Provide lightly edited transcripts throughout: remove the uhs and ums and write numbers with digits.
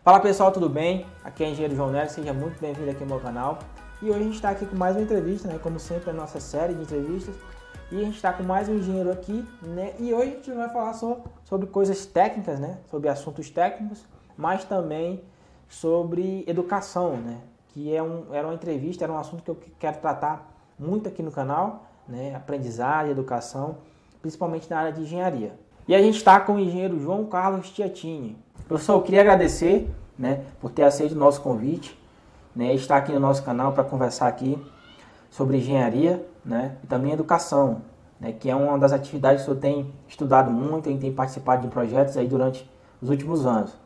Fala pessoal, tudo bem? Aqui é o Engenheiro João Nery, seja muito bem-vindo aqui ao meu canal. E hoje a gente está aqui com mais uma entrevista, né? Como sempre, a nossa série de entrevistas. E a gente está com mais um engenheiro aqui, né? E hoje a gente vai falar sobre coisas técnicas, né? Sobre assuntos técnicos, mas também sobre educação, né? Que era uma entrevista, era um assunto que eu quero tratar muito aqui no canal, né? Aprendizagem, educação, principalmente na área de engenharia. E a gente está com o engenheiro João Carlos Chiatini. Professor, eu queria agradecer, né, por ter aceito o nosso convite, né, estar aqui no nosso canal para conversar aqui sobre engenharia, né, e também educação, né, que é uma das atividades que eu tenho estudado muito e tenho participado de projetos aí durante os últimos anos.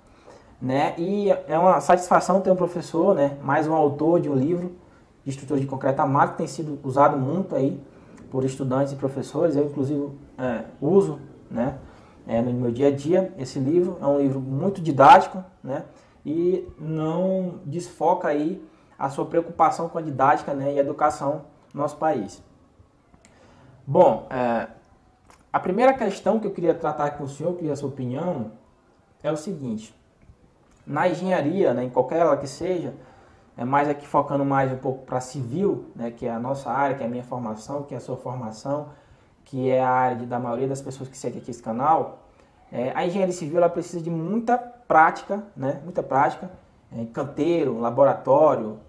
Né, e é uma satisfação ter um professor, né, mais um autor de um livro de estrutura de concreto armado que tem sido usado muito aí por estudantes e professores. Eu, inclusive, uso, né, no meu dia a dia. Esse livro é um livro muito didático, né, e não desfoca aí a sua preocupação com a didática, né, e a educação no nosso país. Bom, a primeira questão que eu queria tratar com o senhor, queria a sua opinião, é o seguinte: na engenharia, né, em qualquer ela que seja, mais aqui focando mais um pouco para civil, né, que é a nossa área, que é a minha formação, que é a sua formação, que é a área da maioria das pessoas que seguem aqui esse canal, a engenharia civil ela precisa de muita prática, né? Muita prática, canteiro, laboratório,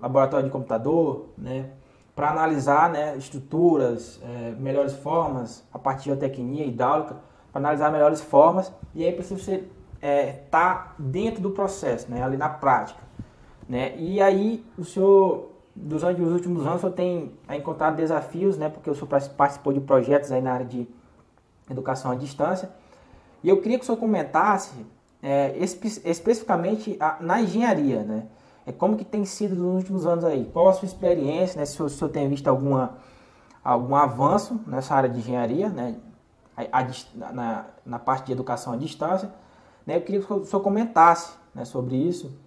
laboratório de computador, né? Para analisar, né, estruturas, melhores formas, a partir de geotecnia, hidráulica, para analisar melhores formas, e aí precisa você estar dentro do processo, né? Ali na prática, né? E aí o senhor, dos últimos anos, o senhor tem encontrado desafios, né? Porque o senhor participou de projetos aí na área de educação à distância. E eu queria que o senhor comentasse especificamente na engenharia, né? Como que tem sido nos últimos anos aí? Qual a sua experiência, né? Se o senhor tem visto algum avanço nessa área de engenharia, né? Na parte de educação à distância, né? Eu queria que o senhor comentasse, né, sobre isso,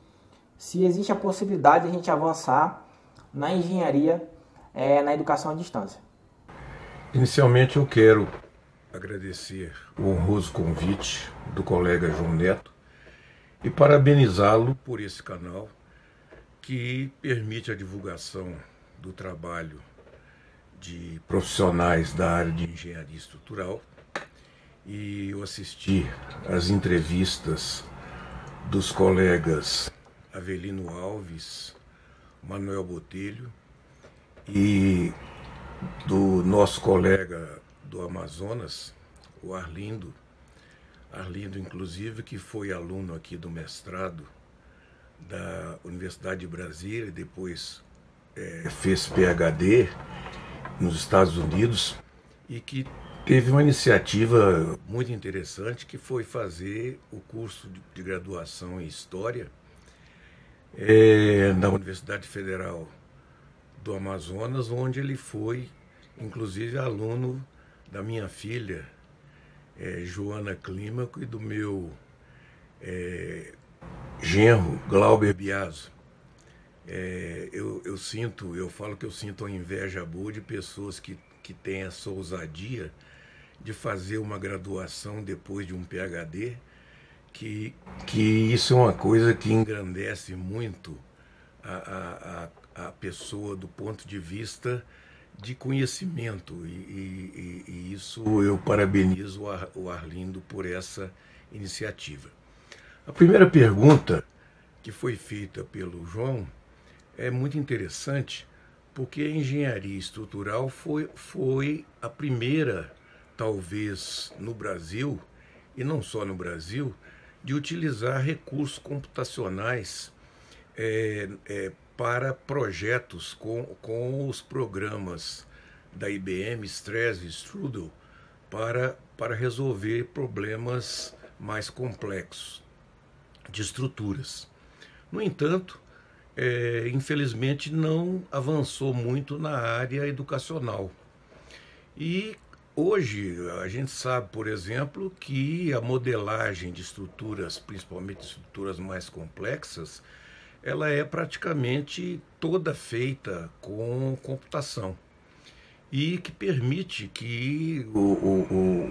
se existe a possibilidade de a gente avançar na engenharia, na educação à distância. Inicialmente eu quero agradecer o honroso convite do colega João Neto e parabenizá-lo por esse canal que permite a divulgação do trabalho de profissionais da área de engenharia estrutural. E eu assisti às entrevistas dos colegas Avelino Alves, Manuel Botelho e do nosso colega do Amazonas, o Arlindo, inclusive, que foi aluno aqui do mestrado da Universidade de Brasília e depois fez PhD nos Estados Unidos e que teve uma iniciativa muito interessante, que foi fazer o curso de graduação em História na Universidade Federal do Amazonas, onde ele foi, inclusive, aluno da minha filha, Joana Clímaco, e do meu genro, Glauber Biaso. Eu falo que eu sinto uma inveja boa de pessoas que têm essa ousadia de fazer uma graduação depois de um PhD, que isso é uma coisa que engrandece muito a pessoa do ponto de vista de conhecimento, e isso eu parabenizo o Arlindo por essa iniciativa. A primeira pergunta que foi feita pelo João é muito interessante, porque a engenharia estrutural foi a primeira, talvez no Brasil, e não só no Brasil, de utilizar recursos computacionais para projetos com os programas da IBM, Stress e Strudel, para resolver problemas mais complexos de estruturas. No entanto, infelizmente não avançou muito na área educacional. E hoje a gente sabe, por exemplo, que a modelagem de estruturas, principalmente estruturas mais complexas, ela é praticamente toda feita com computação. e que permite que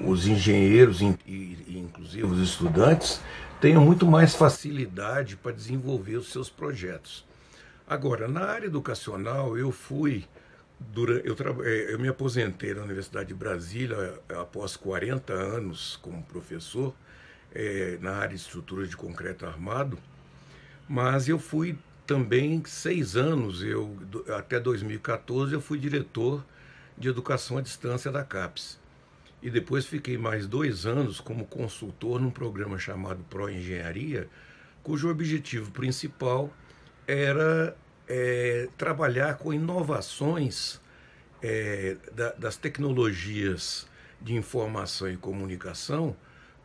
os engenheiros e inclusive os estudantes tenham muito mais facilidade para desenvolver os seus projetos. Agora, na área educacional, eu me aposentei na Universidade de Brasília após 40 anos como professor na área de estrutura de concreto armado, mas eu fui também 6 anos, até 2014 eu fui diretor de educação à distância da CAPES. E depois fiquei mais 2 anos como consultor num programa chamado Proengenharia, cujo objetivo principal era trabalhar com inovações das tecnologias de informação e comunicação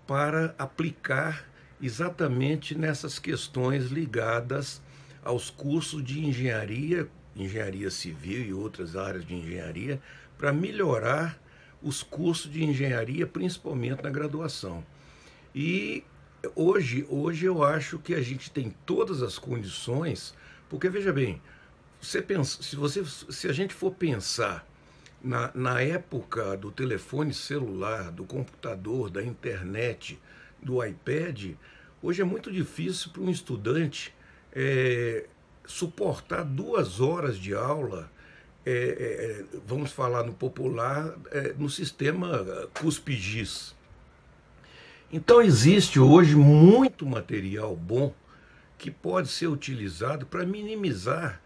para aplicar exatamente nessas questões ligadas aos cursos de engenharia civil e outras áreas de engenharia, para melhorar os cursos de engenharia, principalmente na graduação. E hoje eu acho que a gente tem todas as condições, porque veja bem, se a gente for pensar na época do telefone celular, do computador, da internet, do iPad, hoje é muito difícil para um estudante suportar 2 horas de aula, vamos falar no popular, no sistema cuspigis. Então existe hoje muito material bom que pode ser utilizado para minimizar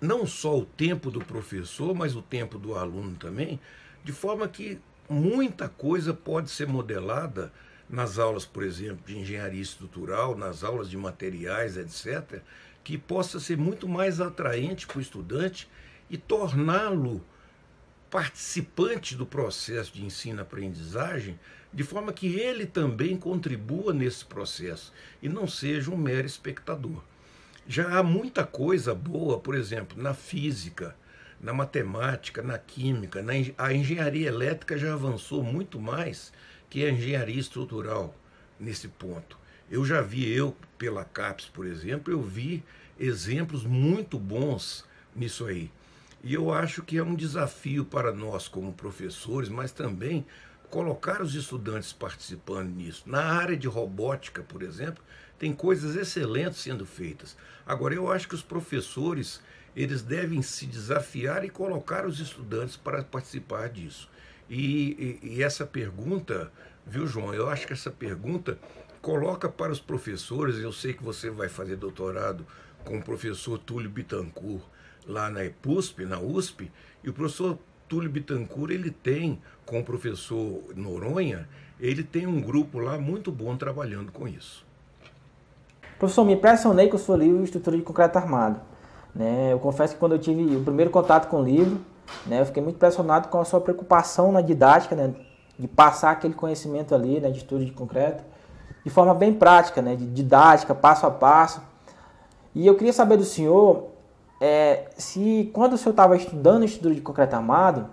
não só o tempo do professor, mas o tempo do aluno também, de forma que muita coisa pode ser modelada nas aulas, por exemplo, de engenharia estrutural, nas aulas de materiais, etc., que possa ser muito mais atraente para o estudante e torná-lo participante do processo de ensino-aprendizagem, de forma que ele também contribua nesse processo e não seja um mero espectador. Já há muita coisa boa, por exemplo, na física, na matemática, na química, a engenharia elétrica já avançou muito mais que a engenharia estrutural nesse ponto. Pela CAPES, por exemplo, eu vi exemplos muito bons nisso aí. E eu acho que é um desafio para nós como professores, mas também colocar os estudantes participando nisso. Na área de robótica, por exemplo, tem coisas excelentes sendo feitas. Agora, eu acho que os professores, eles devem se desafiar e colocar os estudantes para participar disso. E essa pergunta, viu, João? Eu acho que essa pergunta coloca para os professores, eu sei que você vai fazer doutorado com o professor Túlio Bittencourt lá na USP, e o professor Túlio Bittencourt, ele tem, com o professor Noronha, ele tem um grupo lá muito bom trabalhando com isso. Professor, me impressionei com o seu livro Estrutura de Concreto Armado. Eu confesso que quando eu tive o primeiro contato com o livro, eu fiquei muito impressionado com a sua preocupação na didática, de passar aquele conhecimento ali, de estrutura de concreto, de forma bem prática, de didática, passo a passo. E eu queria saber do senhor se quando o senhor estava estudando estrutura de concreto armado,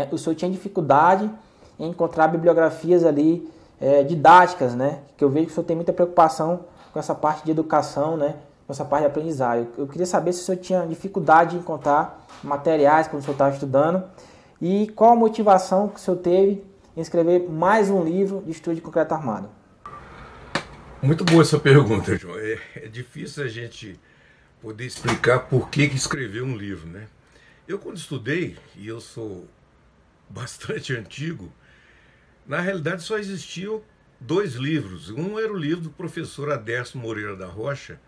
o senhor tinha dificuldade em encontrar bibliografias ali didáticas, que eu vejo que o senhor tem muita preocupação com essa parte de educação, com essa parte de aprendizagem. Eu queria saber se o senhor tinha dificuldade em encontrar materiais quando o senhor estava estudando e qual a motivação que o senhor teve em escrever mais um livro de estudo de concreto armado. Muito boa essa pergunta, João. É difícil a gente poder explicar por que escrever um livro, Eu, quando estudei, e eu sou bastante antigo, na realidade só existiam 2 livros. Um era o livro do professor Aderso Moreira da Rocha,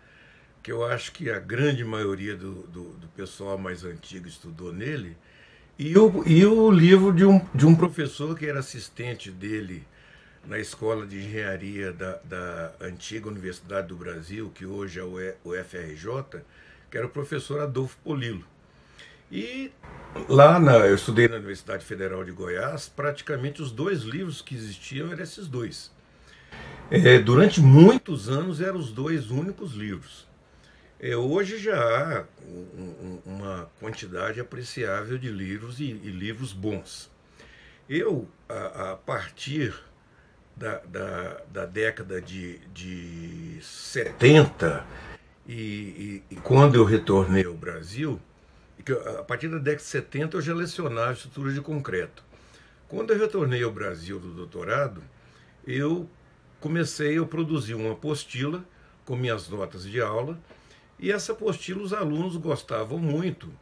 que eu acho que a grande maioria do pessoal mais antigo estudou nele, e o livro de um professor que era assistente dele na Escola de Engenharia da antiga Universidade do Brasil, que hoje é o UFRJ, que era o professor Adolfo Polilo. E lá eu estudei na Universidade Federal de Goiás, praticamente os 2 livros que existiam eram esses 2. Durante muitos anos eram os 2 únicos livros. Hoje já há uma quantidade apreciável de livros e livros bons. Eu, a partir da década de 70, e quando eu retornei ao Brasil, A partir da década de 70 eu já lecionava estrutura de concreto. Quando eu retornei ao Brasil do doutorado, eu comecei a produzir uma apostila com minhas notas de aula, e essa apostila os alunos gostavam muito.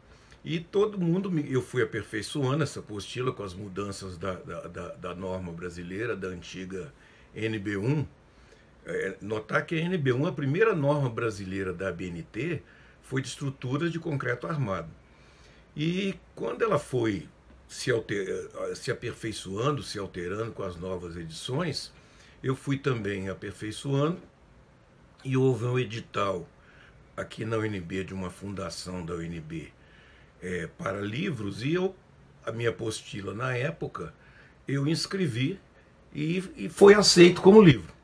E todo mundo, eu fui aperfeiçoando essa apostila com as mudanças da norma brasileira, da antiga NB1. Notar que a NB1, a primeira norma brasileira da ABNT, foi de estruturas de concreto armado. E quando ela foi se aperfeiçoando, se alterando com as novas edições, eu fui também aperfeiçoando, e houve um edital aqui na UNB, de uma fundação da UNB, para livros, e a minha apostila na época, eu inscrevi e foi aceito como livro.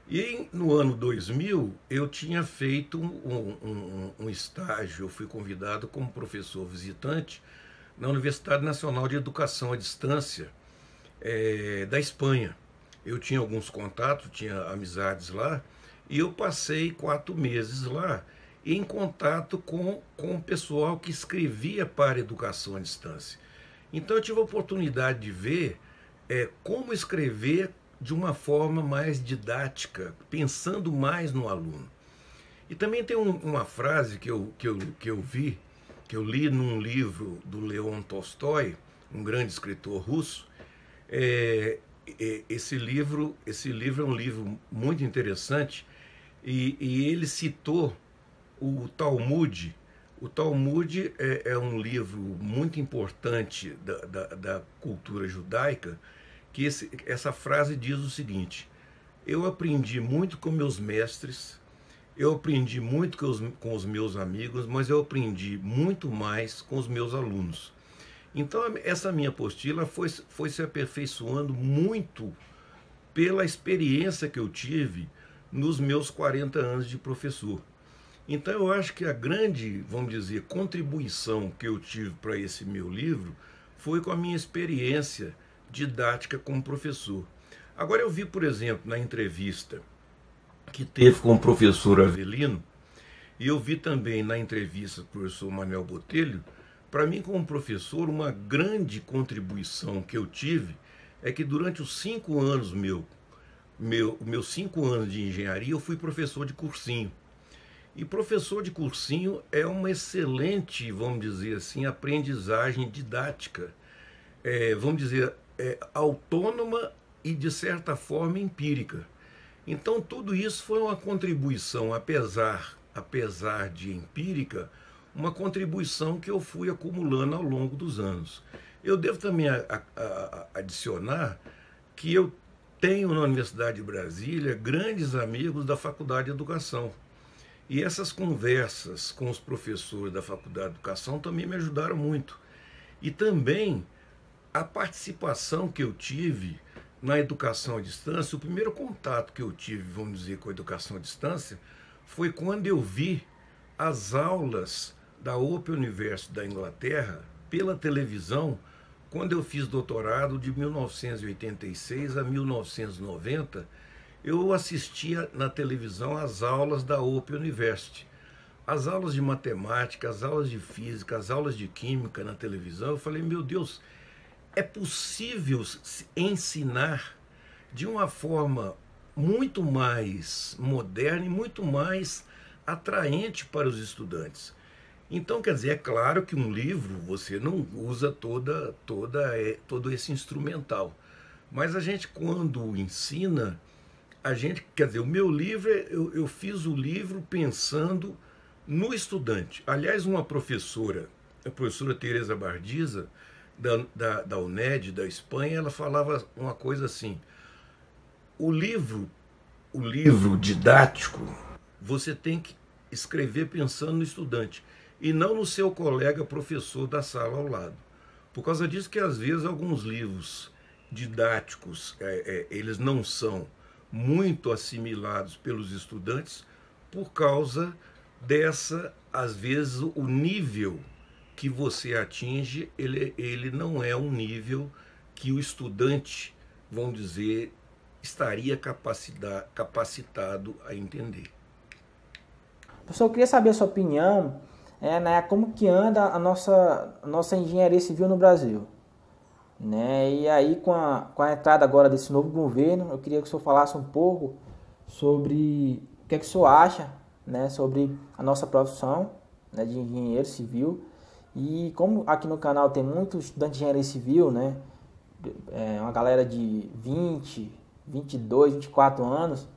E no ano 2000 eu tinha feito um estágio, eu fui convidado como professor visitante na Universidade Nacional de Educação à Distância da Espanha. Eu tinha alguns contatos, tinha amizades lá, e eu passei 4 meses lá em contato com o pessoal que escrevia para a educação à distância. Então eu tive a oportunidade de ver como escrever de uma forma mais didática, pensando mais no aluno. E também tem uma frase que eu li num livro do Leon Tolstói, um grande escritor russo. Esse livro é um livro muito interessante, e ele citou o Talmud. O Talmud é um livro muito importante da cultura judaica, que essa frase diz o seguinte: eu aprendi muito com meus mestres, eu aprendi muito com os meus amigos, mas eu aprendi muito mais com os meus alunos. Então essa minha apostila foi se aperfeiçoando muito pela experiência que eu tive nos meus 40 anos de professor. Então eu acho que a grande, vamos dizer, contribuição que eu tive para esse meu livro foi com a minha experiência didática como professor. Agora eu vi, por exemplo, na entrevista que teve com o professor Avelino, e eu vi também na entrevista do professor Manuel Botelho, para mim como professor, uma grande contribuição que eu tive é que durante os 5 anos meus 5 anos de engenharia, eu fui professor de cursinho. E professor de cursinho é uma excelente, vamos dizer assim, aprendizagem didática, vamos dizer, autônoma e, de certa forma, empírica. Então, tudo isso foi uma contribuição, apesar de empírica, uma contribuição que eu fui acumulando ao longo dos anos. Eu devo também adicionar que eu tenho na Universidade de Brasília grandes amigos da Faculdade de Educação. E essas conversas com os professores da Faculdade de Educação também me ajudaram muito. E também a participação que eu tive na educação à distância, o primeiro contato que eu tive, vamos dizer, com a educação à distância, foi quando eu vi as aulas da Open University da Inglaterra pela televisão, quando eu fiz doutorado de 1986 a 1990, eu assistia na televisão às aulas da Open University. As aulas de matemática, as aulas de física, as aulas de química na televisão, eu falei, meu Deus, é possível ensinar de uma forma muito mais moderna e muito mais atraente para os estudantes. Então, quer dizer, é claro que um livro você não usa todo esse instrumental. Mas a gente, quando ensina, quer dizer, o meu livro, eu fiz o livro pensando no estudante. Aliás, uma professora, a professora Teresa Bardiza, da UNED, da Espanha, ela falava uma coisa assim: o livro didático, você tem que escrever pensando no estudante e não no seu colega professor da sala ao lado. Por causa disso que às vezes alguns livros didáticos, eles não são muito assimilados pelos estudantes por causa dessa, às vezes, o nível que você atinge, ele não é um nível que o estudante, vamos dizer, estaria capacitado a entender. Professor, eu queria saber a sua opinião né, como que anda a nossa engenharia civil no Brasil. Né? E aí, com a entrada agora desse novo governo, eu queria que o senhor falasse um pouco sobre o que é que o senhor acha, né, sobre a nossa profissão, né, de engenheiro civil. E como aqui no canal tem muitos estudantes de engenharia civil, né, uma galera de 20, 22, 24 anos,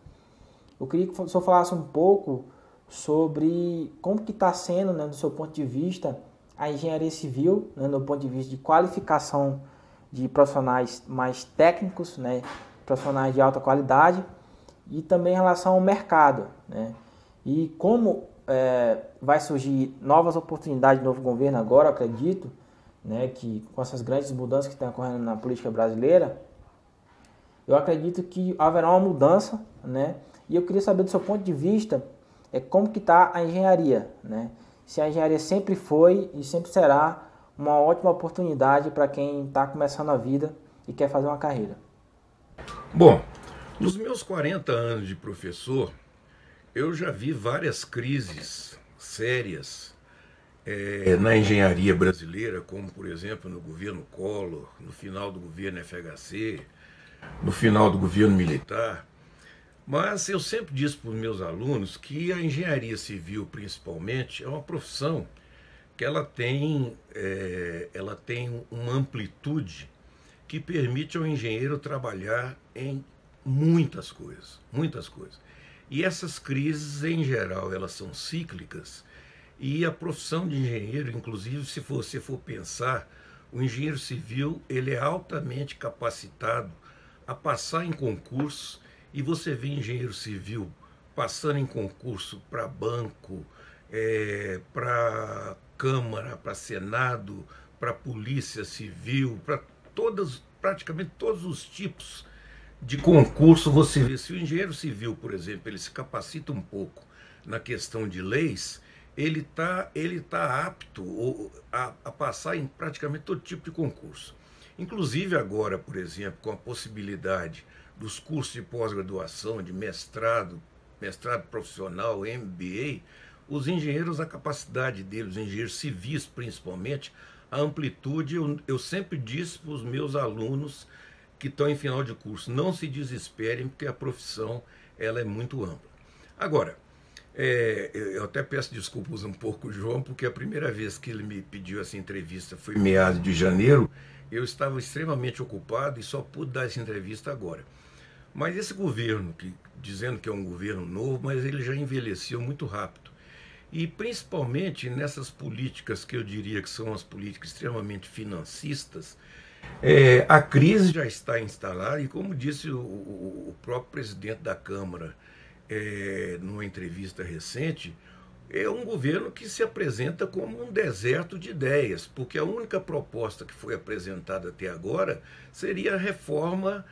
eu queria que o senhor falasse um pouco sobre como que está sendo, né, do seu ponto de vista, a engenharia civil, né, do ponto de vista de qualificação de profissionais mais técnicos, né, profissionais de alta qualidade, e também em relação ao mercado, né, e como vai surgir novas oportunidades de novo governo agora, eu acredito, né, que com essas grandes mudanças que estão ocorrendo na política brasileira, eu acredito que haverá uma mudança, né, e eu queria saber do seu ponto de vista como que está a engenharia, né, se a engenharia sempre foi e sempre será uma ótima oportunidade para quem está começando a vida e quer fazer uma carreira. Bom, nos meus 40 anos de professor, eu já vi várias crises sérias na engenharia brasileira, como, por exemplo, no governo Collor, no final do governo FHC, no final do governo militar. Mas eu sempre disse para os meus alunos que a engenharia civil, principalmente, é uma profissão que ela tem uma amplitude que permite ao engenheiro trabalhar em muitas coisas, muitas coisas. E essas crises, em geral, elas são cíclicas, e a profissão de engenheiro, inclusive, se você for pensar, o engenheiro civil ele é altamente capacitado a passar em concursos, e você vê engenheiro civil passando em concurso para banco, para Câmara, para Senado, para Polícia Civil, para praticamente todos os tipos de concurso. Você vê, se o engenheiro civil, por exemplo, ele se capacita um pouco na questão de leis, ele tá apto a passar em praticamente todo tipo de concurso. Inclusive agora, por exemplo, com a possibilidade dos cursos de pós-graduação, de mestrado profissional, MBA, os engenheiros, a capacidade deles, os engenheiros civis principalmente, a amplitude, eu sempre disse para os meus alunos que estão em final de curso, não se desesperem, porque a profissão ela é muito ampla. Agora, eu até peço desculpas um pouco, João, porque a primeira vez que ele me pediu essa entrevista foi em meados de janeiro, eu estava extremamente ocupado e só pude dar essa entrevista agora. Mas esse governo, dizendo que é um governo novo, mas ele já envelheceu muito rápido. E principalmente nessas políticas que eu diria que são as políticas extremamente financistas, a crise já está instalada, e como disse o próprio presidente da Câmara numa entrevista recente, é um governo que se apresenta como um deserto de ideias, porque a única proposta que foi apresentada até agora seria a reforma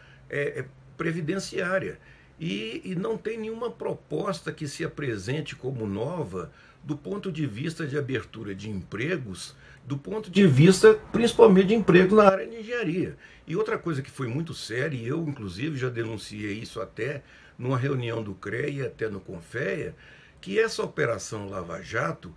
previdenciária. E não tem nenhuma proposta que se apresente como nova do ponto de vista de abertura de empregos, do ponto de vista principalmente de empregos na área de engenharia. E outra coisa que foi muito séria, e eu inclusive já denunciei isso até numa reunião do CREA e até no CONFEA, que essa operação Lava Jato,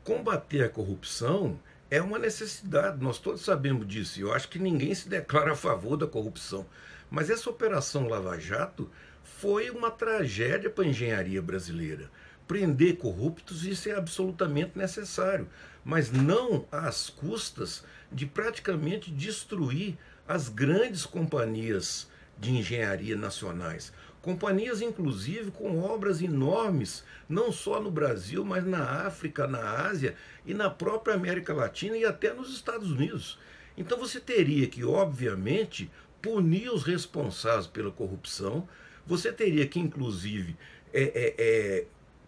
combater a corrupção é uma necessidade, nós todos sabemos disso, e eu acho que ninguém se declara a favor da corrupção. Mas essa operação Lava Jato foi uma tragédia para a engenharia brasileira. Prender corruptos, isso é absolutamente necessário, mas não às custas de praticamente destruir as grandes companhias de engenharia nacionais. Companhias, inclusive, com obras enormes, não só no Brasil, mas na África, na Ásia e na própria América Latina e até nos Estados Unidos. Então você teria que, obviamente, punir os responsáveis pela corrupção, você teria que, inclusive,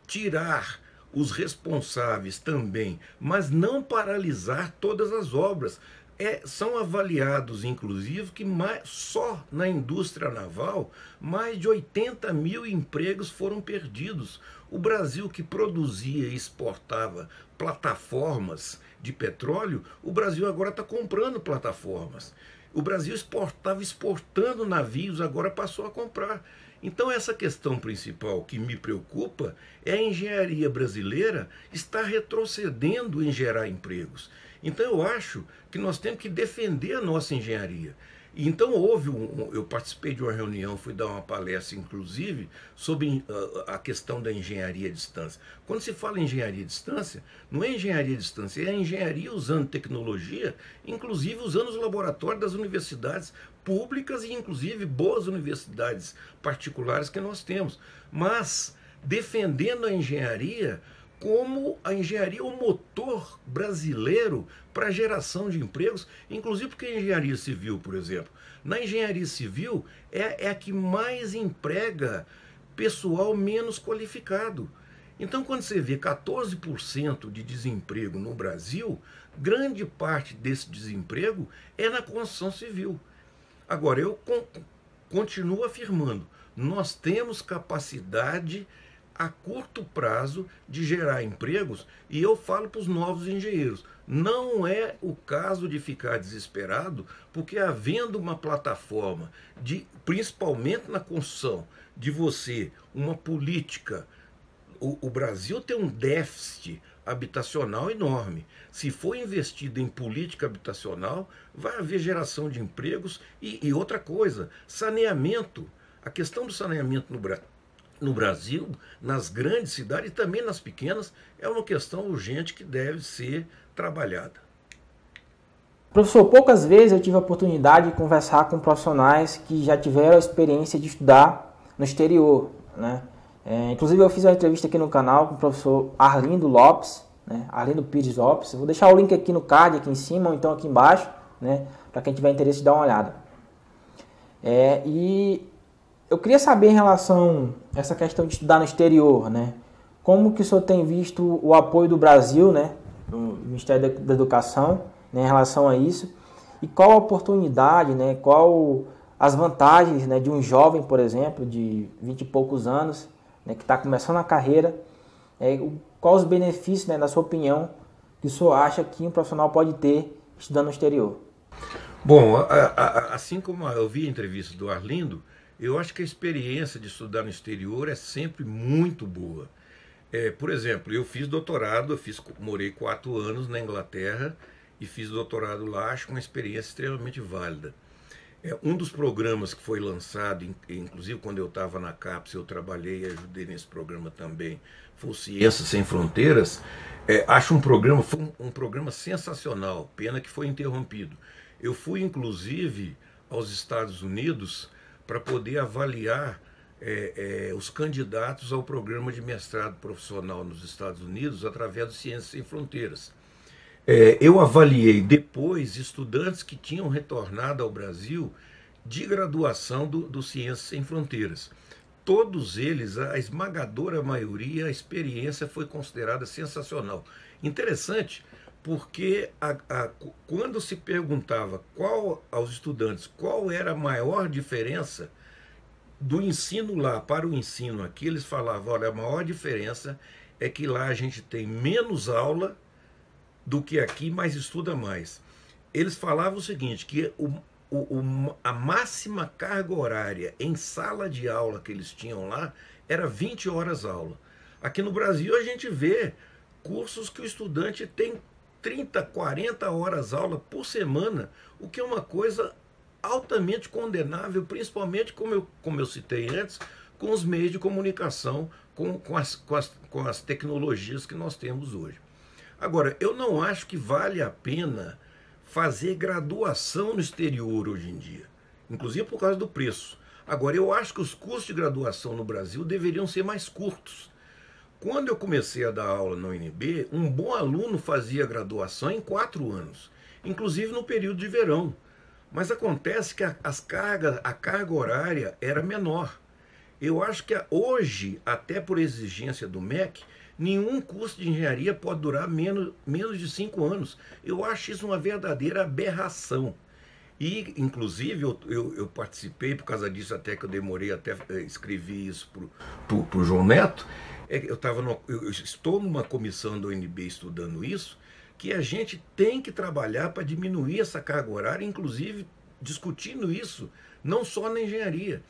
tirar os responsáveis também, mas não paralisar todas as obras. São avaliados, inclusive, que só na indústria naval, mais de 80 mil empregos foram perdidos. O Brasil, que produzia e exportava plataformas de petróleo, o Brasil agora está comprando plataformas. O Brasil estava exportando navios, agora passou a comprar. Então essa questão principal que me preocupa é a engenharia brasileira estar retrocedendo em gerar empregos. Então eu acho que nós temos que defender a nossa engenharia. Então eu participei de uma reunião, fui dar uma palestra inclusive sobre a questão da engenharia à distância. Quando se fala em engenharia à distância, não é engenharia à distância, é a engenharia usando tecnologia, inclusive usando os laboratórios das universidades públicas e inclusive boas universidades particulares que nós temos, mas defendendo a engenharia como a engenharia é o motor brasileiro para a geração de empregos, inclusive porque a engenharia civil, por exemplo, na engenharia civil é a que mais emprega pessoal menos qualificado. Então, quando você vê 14% de desemprego no Brasil, grande parte desse desemprego é na construção civil. Agora, eu continuo afirmando, nós temos capacidade a curto prazo de gerar empregos, e eu falo para os novos engenheiros, não é o caso de ficar desesperado, porque havendo uma plataforma, principalmente na construção, de você, uma política, o Brasil tem um déficit habitacional enorme. Se for investido em política habitacional, vai haver geração de empregos e outra coisa, saneamento. A questão do saneamento no Brasil, nas grandes cidades e também nas pequenas, é uma questão urgente que deve ser trabalhada. Professor, poucas vezes eu tive a oportunidade de conversar com profissionais que já tiveram a experiência de estudar no exterior, né? Inclusive eu fiz uma entrevista aqui no canal com o professor Arlindo Lopes, né? Arlindo Pires Lopes. Eu vou deixar o link aqui no card, aqui em cima, ou então aqui embaixo, né? Para quem tiver interesse de dar uma olhada. E eu queria saber em relação a essa questão de estudar no exterior, né? Como que o senhor tem visto o apoio do Brasil, né? Do Ministério da Educação, né? Em relação a isso? E qual a oportunidade, né? Qual as vantagens, né? De um jovem, por exemplo, de 20 e poucos anos, né? Que está começando a carreira, quais os benefícios, né? Na sua opinião, que o senhor acha que um profissional pode ter estudando no exterior? Bom, assim como eu vi a entrevista do Arlindo, eu acho que a experiência de estudar no exterior é sempre muito boa. Por exemplo, eu fiz doutorado, morei 4 anos na Inglaterra e fiz doutorado lá, acho uma experiência extremamente válida. Um dos programas que foi lançado, inclusive quando eu estava na CAPES, eu trabalhei e ajudei nesse programa também, foi o Ciências Sem Fronteiras. Acho foi um programa sensacional, pena que foi interrompido. Eu fui, inclusive, aos Estados Unidos para poder avaliar os candidatos ao programa de mestrado profissional nos Estados Unidos através do Ciências Sem Fronteiras. Eu avaliei depois estudantes que tinham retornado ao Brasil de graduação do Ciências Sem Fronteiras. Todos eles, a esmagadora maioria, a experiência foi considerada sensacional. Interessante, porque quando se perguntava aos estudantes qual era a maior diferença do ensino lá para o ensino aqui, eles falavam, olha, a maior diferença é que lá a gente tem menos aula do que aqui, mas estuda mais. Eles falavam o seguinte, que a máxima carga horária em sala de aula que eles tinham lá era 20 horas aula. Aqui no Brasil a gente vê cursos que o estudante tem 30, 40 horas aula por semana, o que é uma coisa altamente condenável, principalmente, como eu citei antes, com os meios de comunicação, com as tecnologias que nós temos hoje. Agora, eu não acho que vale a pena fazer graduação no exterior hoje em dia, inclusive por causa do preço. Agora, eu acho que os cursos de graduação no Brasil deveriam ser mais curtos. Quando eu comecei a dar aula na UNB, um bom aluno fazia graduação em 4 anos, inclusive no período de verão. Mas acontece que a carga horária era menor. Eu acho que hoje, até por exigência do MEC, nenhum curso de engenharia pode durar menos de 5 anos. Eu acho isso uma verdadeira aberração. E, inclusive, eu participei, por causa disso até que eu demorei, até escrevi isso para o João Neto. Eu estou numa comissão da UNB estudando isso, que a gente tem que trabalhar para diminuir essa carga horária, inclusive discutindo isso, não só na engenharia.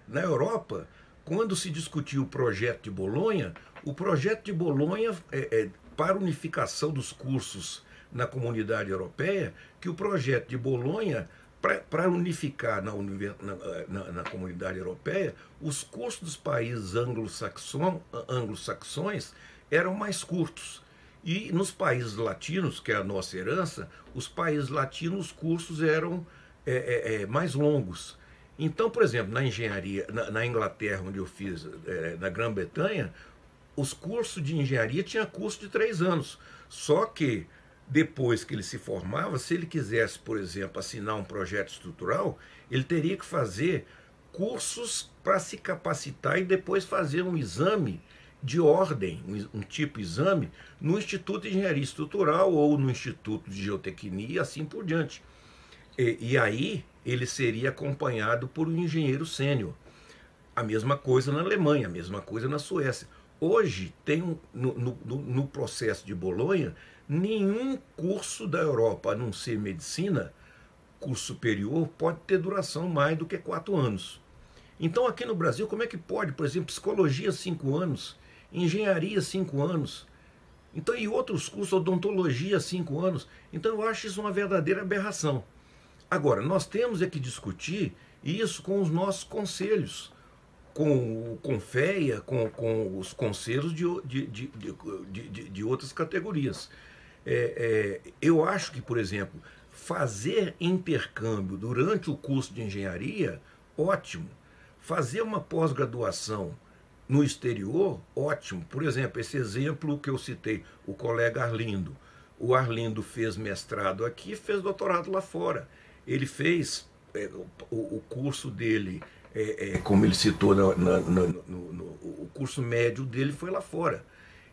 Na Europa, quando se discutiu o projeto de Bolonha, o projeto de Bolonha, para unificação dos cursos na comunidade europeia, que o projeto de Bolonha, para unificar na comunidade europeia, os cursos dos países anglo-saxões eram mais curtos. E nos países latinos, que é a nossa herança, os países latinos, os cursos eram mais longos. Então, por exemplo, na engenharia, na Inglaterra, onde eu fiz, na Grã-Bretanha, os cursos de engenharia tinham curso de 3 anos. Só que, depois que ele se formava, se ele quisesse, por exemplo, assinar um projeto estrutural, ele teria que fazer cursos para se capacitar e depois fazer um exame de ordem, um tipo de exame, no Instituto de Engenharia Estrutural ou no Instituto de Geotecnia e assim por diante. E aí ele seria acompanhado por um engenheiro sênior. A mesma coisa na Alemanha, a mesma coisa na Suécia. Hoje, tem no processo de Bolonha, nenhum curso da Europa, a não ser medicina, curso superior, pode ter duração mais do que 4 anos. Então, aqui no Brasil, como é que pode, por exemplo, psicologia 5 anos, engenharia 5 anos, então, e outros cursos, odontologia 5 anos. Então, eu acho isso uma verdadeira aberração. Agora, nós temos que discutir isso com os nossos conselhos, com o CONFEA, com os conselhos de outras categorias. Eu acho que, por exemplo, fazer intercâmbio durante o curso de engenharia, ótimo. Fazer uma pós-graduação no exterior, ótimo. Por exemplo, esse exemplo que eu citei, o colega Arlindo. O Arlindo fez mestrado aqui, fez doutorado lá fora. Ele fez o curso dele, como ele citou, o curso médio dele foi lá fora.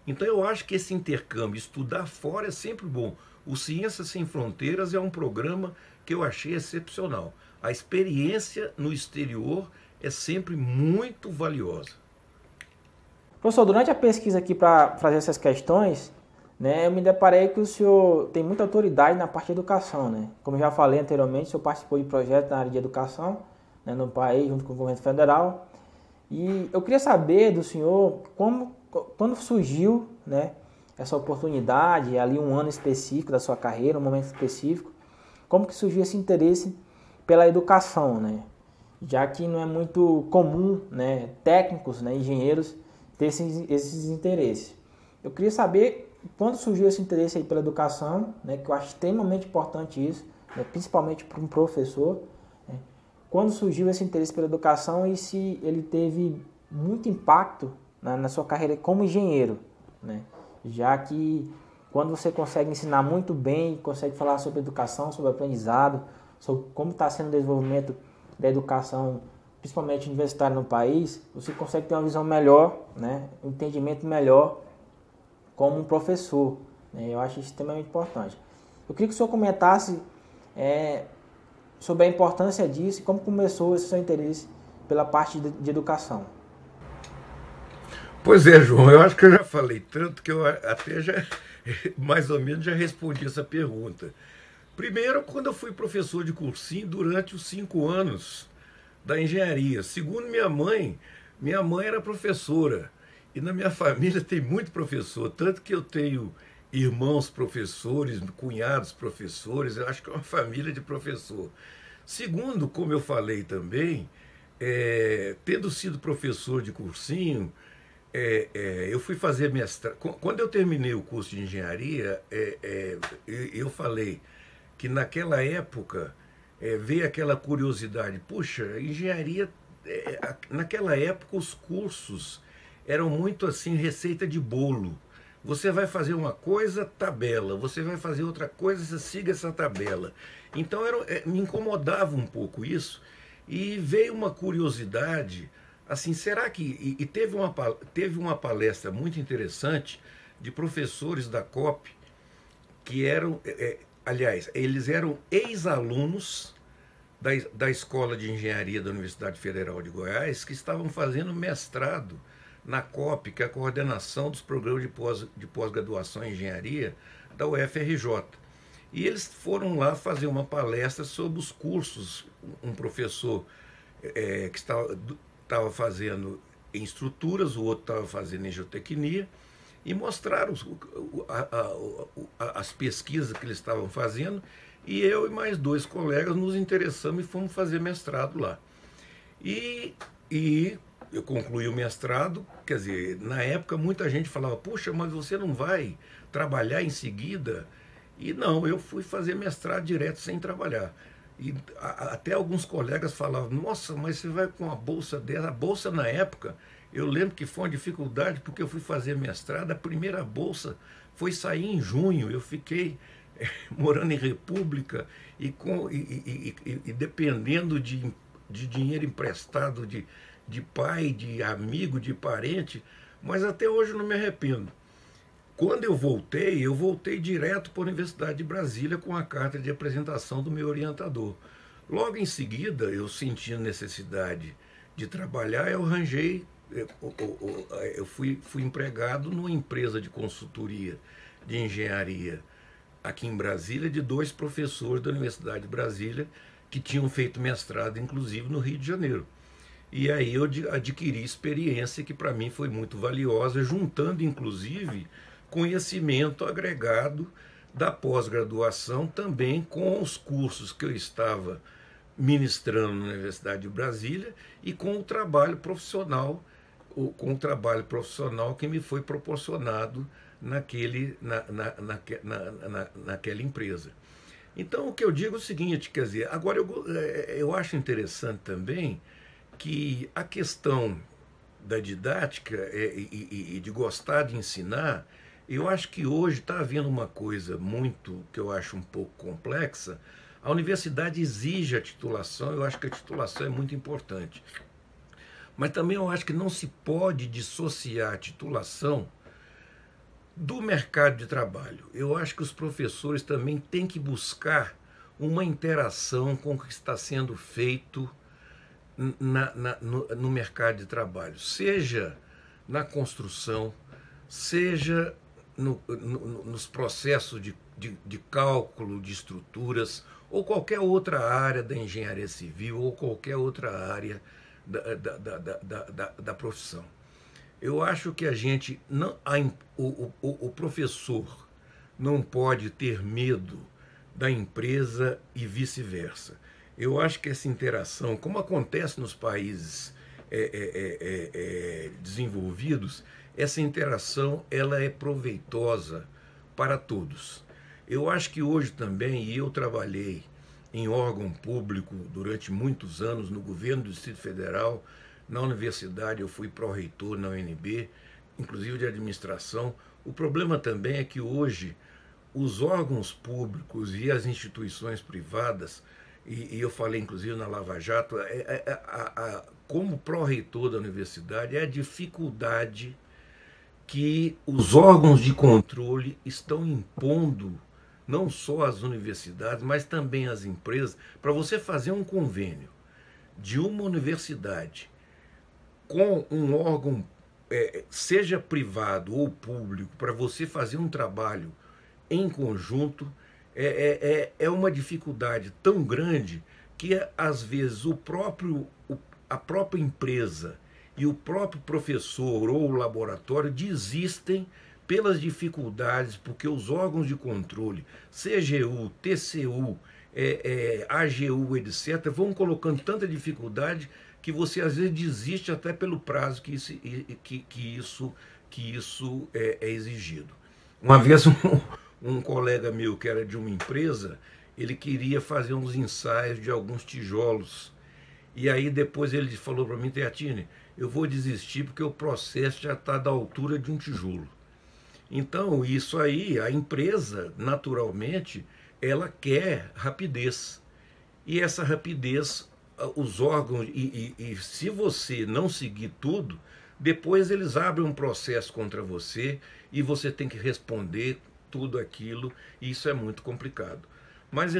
Então eu acho que esse intercâmbio, estudar fora é sempre bom. O Ciências Sem Fronteiras é um programa que eu achei excepcional. A experiência no exterior é sempre muito valiosa. Professor, durante a pesquisa aqui para fazer essas questões, né, eu me deparei que o senhor tem muita autoridade na parte de educação, né? Como eu já falei anteriormente, o senhor participou de projetos na área de educação, né, no país, junto com o governo federal. E eu queria saber do senhor quando surgiu, né, essa oportunidade, ali um ano específico da sua carreira, um momento específico, como que surgiu esse interesse pela educação, né? Já que não é muito comum, né, técnicos, né, engenheiros ter esses interesses. Eu queria saber quando surgiu esse interesse aí pela educação, né, que eu acho extremamente importante isso, né, principalmente para um professor, né, quando surgiu esse interesse pela educação e se ele teve muito impacto na sua carreira como engenheiro, né, já que quando você consegue ensinar muito bem, consegue falar sobre educação, sobre aprendizado, sobre como está sendo o desenvolvimento da educação, principalmente universitária no país, você consegue ter uma visão melhor, né, um entendimento melhor como um professor, né? Eu acho isso extremamente importante. Eu queria que o senhor comentasse sobre a importância disso e como começou esse seu interesse pela parte de educação. Pois é, João, eu acho que eu já falei tanto que eu até já, mais ou menos, já respondi essa pergunta. Primeiro, quando eu fui professor de cursinho durante os 5 anos da engenharia. Segundo minha mãe era professora. E na minha família tem muito professor, tanto que eu tenho irmãos professores, cunhados professores, eu acho que é uma família de professor. Segundo, como eu falei também, tendo sido professor de cursinho, eu fui fazer mestrado. Quando eu terminei o curso de engenharia, eu falei que naquela época veio aquela curiosidade, puxa, engenharia, naquela época os cursos eram muito assim, receita de bolo. Você vai fazer uma coisa, tabela. Você vai fazer outra coisa, você siga essa tabela. Então me incomodava um pouco isso. E veio uma curiosidade, assim, será que... E teve uma palestra muito interessante de professores da COP, que eram... aliás, eles eram ex-alunos da Escola de Engenharia da Universidade Federal de Goiás, que estavam fazendo mestrado na COP, que é a coordenação dos programas de pós-graduação em engenharia da UFRJ. E eles foram lá fazer uma palestra sobre os cursos. Um professor que estava fazendo em estruturas, o outro estava fazendo em geotecnia, e mostraram as pesquisas que eles estavam fazendo, e eu e mais 2 colegas nos interessamos e fomos fazer mestrado lá. E eu concluí o mestrado, quer dizer, na época muita gente falava, poxa, mas você não vai trabalhar em seguida? E não, eu fui fazer mestrado direto sem trabalhar. E até alguns colegas falavam, nossa, mas você vai com a bolsa dela. A bolsa na época, eu lembro que foi uma dificuldade, porque eu fui fazer mestrado, a primeira bolsa foi sair em junho, eu fiquei morando em República e dependendo de dinheiro emprestado de pai, de amigo, de parente, mas até hoje eu não me arrependo. Quando eu voltei direto para a Universidade de Brasília com a carta de apresentação do meu orientador. Logo em seguida, eu sentindo necessidade de trabalhar, eu arranjei, eu fui empregado numa empresa de consultoria de engenharia aqui em Brasília, de 2 professores da Universidade de Brasília que tinham feito mestrado, inclusive, no Rio de Janeiro. E aí eu adquiri experiência que para mim foi muito valiosa, juntando, inclusive, conhecimento agregado da pós-graduação também com os cursos que eu estava ministrando na Universidade de Brasília e com o trabalho profissional, que me foi proporcionado naquela empresa. Então, o que eu digo é o seguinte, quer dizer, agora eu acho interessante também que a questão da didática e de gostar de ensinar, eu acho que hoje está havendo uma coisa muito, que eu acho um pouco complexa. A universidade exige a titulação, eu acho que a titulação é muito importante. Mas também eu acho que não se pode dissociar a titulação do mercado de trabalho. Eu acho que os professores também têm que buscar uma interação com o que está sendo feito no mercado de trabalho, seja na construção, seja nos processos de cálculo de estruturas, ou qualquer outra área da engenharia civil, ou qualquer outra área da profissão. Eu acho que o professor não pode ter medo da empresa e vice-versa. Eu acho que essa interação, como acontece nos países desenvolvidos, essa interação ela é proveitosa para todos. Eu acho que hoje também, e eu trabalhei em órgão público durante muitos anos, no governo do Distrito Federal, na universidade eu fui pró-reitor na UNB, inclusive de administração. O problema também é que hoje os órgãos públicos e as instituições privadas, e eu falei inclusive na Lava Jato, como pró-reitor da universidade, é a dificuldade que os órgãos de controle estão impondo, não só às universidades, mas também às empresas, para você fazer um convênio de uma universidade com um órgão, seja privado ou público, para você fazer um trabalho em conjunto, é uma dificuldade tão grande que, às vezes, a própria empresa e o próprio professor ou o laboratório desistem pelas dificuldades, porque os órgãos de controle, CGU, TCU, AGU, etc., vão colocando tanta dificuldade que você às vezes desiste até pelo prazo que isso é exigido. Uma vez um colega meu que era de uma empresa, ele queria fazer uns ensaios de alguns tijolos. E aí depois ele falou para mim, Teatini, eu vou desistir porque o processo já está da altura de um tijolo. Então, isso aí, a empresa, naturalmente, ela quer rapidez. E essa rapidez, os órgãos, e se você não seguir tudo, depois eles abrem um processo contra você e você tem que responder tudo aquilo, e isso é muito complicado. Mas,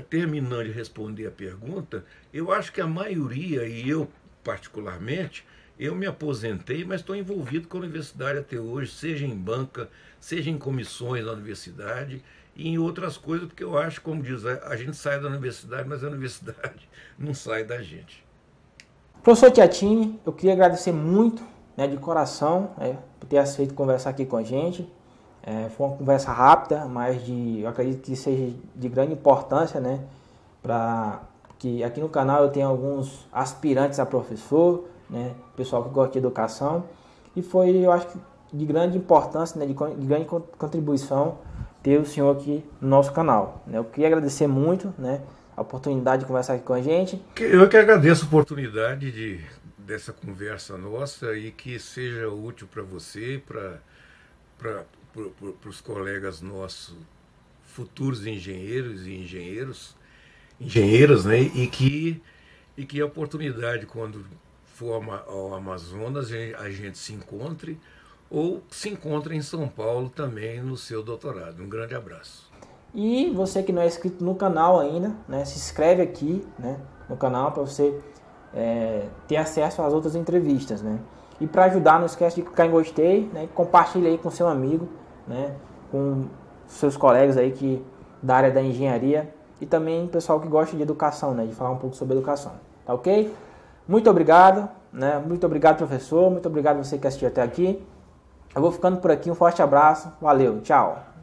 terminando de responder a pergunta, eu acho que a maioria, e eu particularmente, eu me aposentei, mas estou envolvido com a universidade até hoje, seja em banca, seja em comissões da universidade, e em outras coisas, porque eu acho, como diz, a gente sai da universidade, mas a universidade não sai da gente. Professor Tiatini, eu queria agradecer muito, né, de coração, por ter aceito conversar aqui com a gente. Foi uma conversa rápida, mas eu acredito que seja de grande importância, né, para que aqui no canal eu tenho alguns aspirantes a professor, né, pessoal que gosta de educação, e foi, eu acho que de grande importância, né, de grande contribuição ter o senhor aqui no nosso canal, né. Eu queria agradecer muito, né, a oportunidade de conversar aqui com a gente. Eu que agradeço a oportunidade dessa conversa nossa e que seja útil para você, para os colegas nossos, futuros engenheiros e engenheiras, né? E que a oportunidade, quando for ao Amazonas, a gente se encontre, ou se encontre em São Paulo também no seu doutorado. Um grande abraço. E você que não é inscrito no canal ainda, né, se inscreve aqui, né, no canal para você ter acesso às outras entrevistas, né? E para ajudar, não esquece de clicar em gostei, né, e compartilha aí com seu amigo, né, com seus colegas aí da área da engenharia e também pessoal que gosta de educação, né, de falar um pouco sobre educação, tá ok? Muito obrigado, né? Muito obrigado, professor, muito obrigado você que assistiu até aqui. Eu vou ficando por aqui, um forte abraço, valeu, tchau!